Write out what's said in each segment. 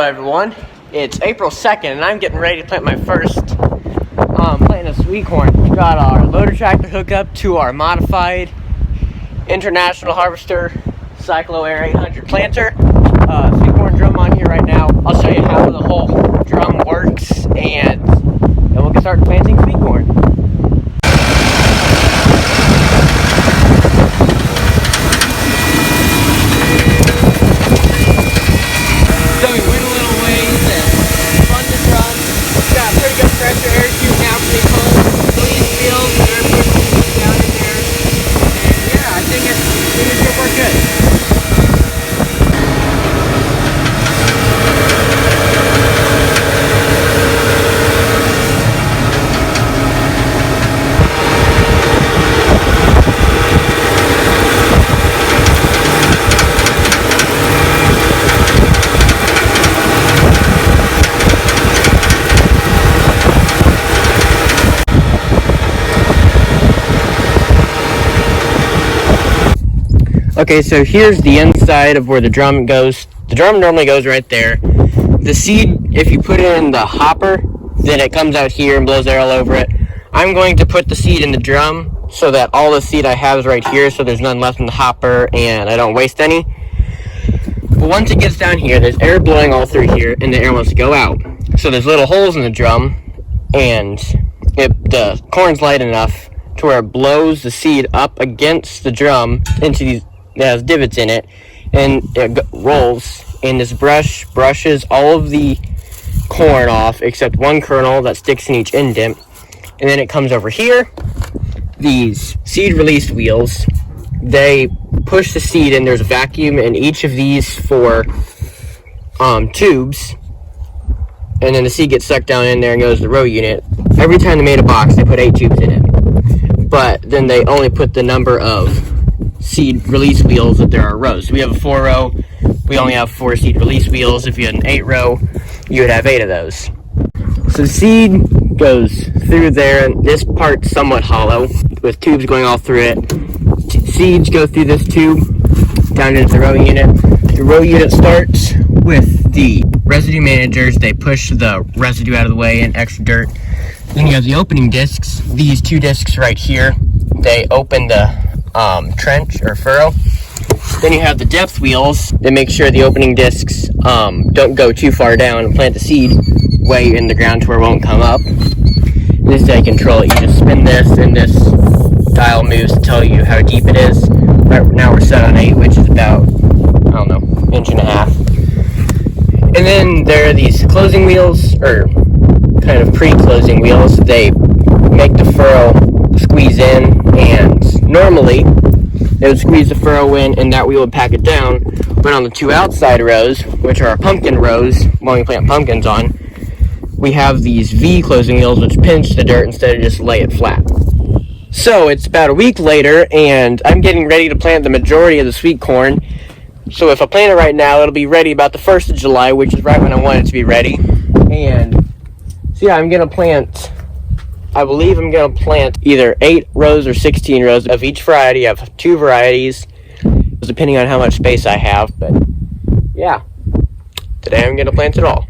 everyone. It's April 2nd and I'm getting ready to plant my first planting of sweet corn. We got our loader tractor hookup to our modified International Harvester Cyclo Air 800 planter. Sweet corn drum on here right now. I'll show you how the whole drum works and then we'll get started planting sweet corn. Pressure air shooting out pretty cold. Clean fields, air pushing down in there. And yeah, I think it's gonna work good. Okay, so here's the inside of where the drum goes. The drum normally goes right there. The seed, if you put it in the hopper, then it comes out here and blows air all over it. I'm going to put the seed in the drum so that all the seed I have is right here, so there's none left in the hopper and I don't waste any. But once it gets down here, there's air blowing all through here and the air wants to go out. So there's little holes in the drum and the corn's light enough to where it blows the seed up against the drum into these. It has divots in it, and it rolls, and this brush brushes all of the corn off except one kernel that sticks in each indent, and then it comes over here. These seed release wheels, they push the seed in. There's a vacuum in each of these four tubes, and then the seed gets sucked down in there and goes to the row unit. Every time they made a box, they put 8 tubes in it, but then they only put the number of seed release wheels if there are rows. So we have a 4-row, we only have 4 seed release wheels. If you had an 8-row, you would have 8 of those. So the seed goes through there, and this part's somewhat hollow with tubes going all through it. Seeds go through this tube down into the row unit. The row unit starts with the residue managers. They push the residue out of the way and extra dirt. Then you have the opening discs. These 2 discs right here, they open the trench or furrow. Then you have the depth wheels that make sure the opening discs don't go too far down and plant the seed way in the ground to where it won't come up. This is how you control it. You just spin this and this dial moves to tell you how deep it is. Right now we're set on 8, which is about, I don't know, 1.5 inches. And then there are these closing wheels, or kind of pre-closing wheels. They make the furrow squeeze in, and normally it would squeeze the furrow in and that wheel would pack it down, but on the 2 outside rows, which are our pumpkin rows when we plant pumpkins on, we have these V closing wheels which pinch the dirt instead of just lay it flat. So it's about a week later and I'm getting ready to plant the majority of the sweet corn. So if I plant it right now, it'll be ready about the 1st of July, which is right when I want it to be ready. And so yeah, I believe I'm going to plant either 8 rows or 16 rows of each variety. I have 2 varieties, depending on how much space I have. But yeah, today I'm going to plant it all.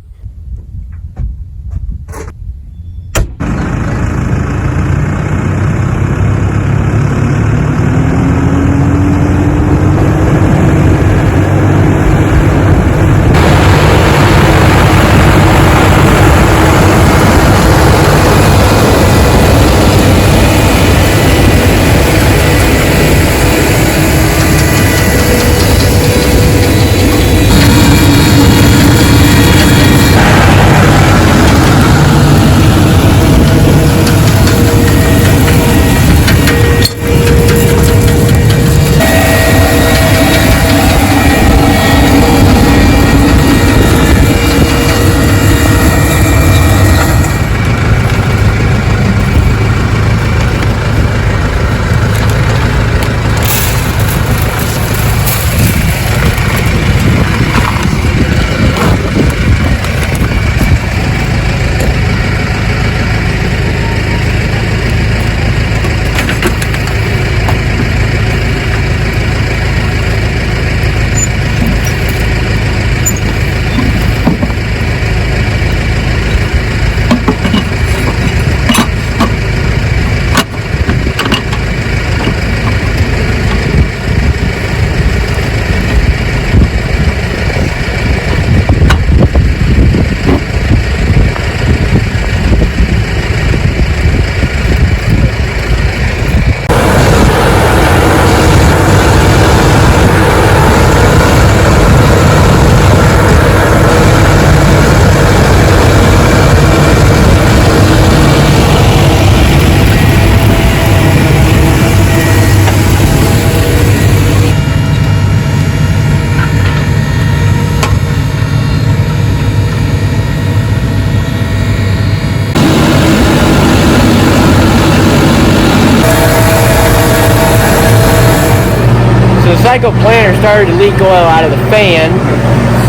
cycle planter started to leak oil out of the fan.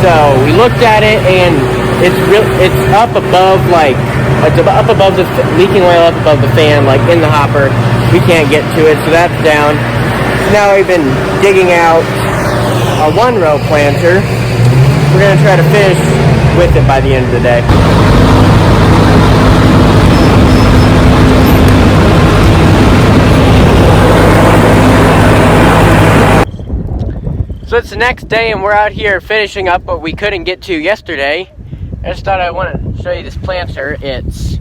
So we looked at it, and it's up above, like, it's up above the leaking oil up above the fan, like in the hopper. We can't get to it, so that's down. So now we've been digging out a 1-row planter. We're gonna try to finish with it by the end of the day. So it's the next day, and we're out here finishing up what we couldn't get to yesterday. I just thought I want to show you this planter. It's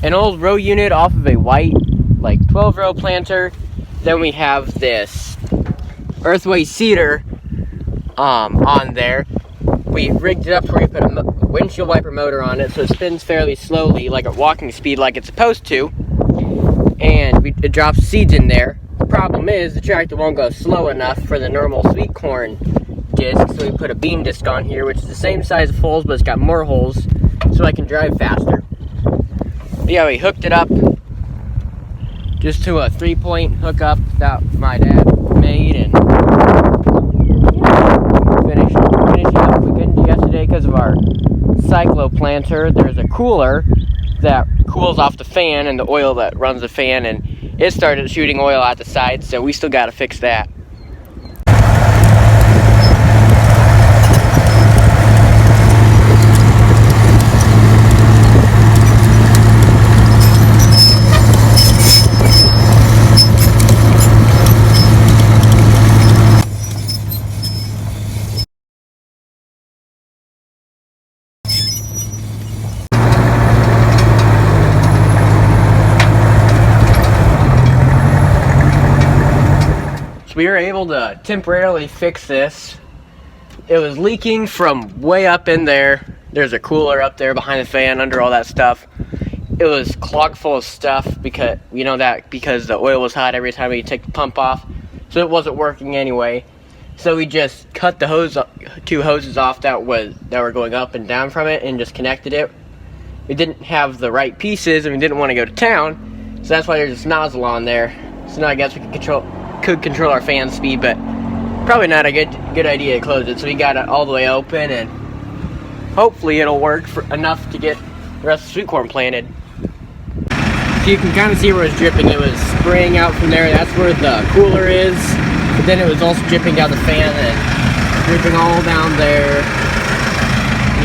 an old row unit off of a white, like 12-row planter. Then we have this Earthway Cedar on there. We rigged it up where we put a windshield wiper motor on it, so it spins fairly slowly, like at walking speed, like it's supposed to. And it drops seeds in there. The problem is the tractor won't go slow enough for the normal sweet corn disc, so we put a bean disc on here, which is the same size of holes, but it's got more holes, so I can drive faster. But yeah, we hooked it up just to a 3-point hookup that my dad made, and finished up. We couldn't do yesterday because of our cyclo planter. There's a cooler that cools off the fan and the oil that runs the fan, and it started shooting oil out the side, so we still got to fix that. So we were able to temporarily fix this. It was leaking from way up in there. There's a cooler up there behind the fan under all that stuff. It was clogged full of stuff because because the oil was hot every time we take the pump off. So it wasn't working anyway. So we just cut the 2 hoses off that were going up and down from it and just connected it. We didn't have the right pieces and we didn't want to go to town. So that's why there's this nozzle on there. So now I guess we could control our fan speed, but probably not a good idea to close it. So we got it all the way open, and hopefully it'll work enough to get the rest of the sweet corn planted. So you can kind of see where it's dripping. It was spraying out from there. That's where the cooler is, but then it was also dripping down the fan and dripping all down there.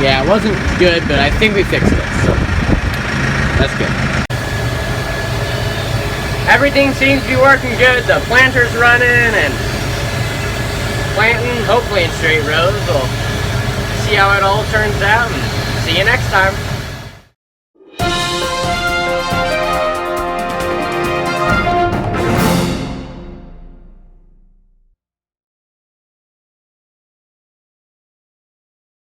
Yeah, it wasn't good, but I think we fixed it, so that's good. Everything seems to be working good. The planter's running and planting, hopefully in straight rows. We'll see how it all turns out, and see you next time.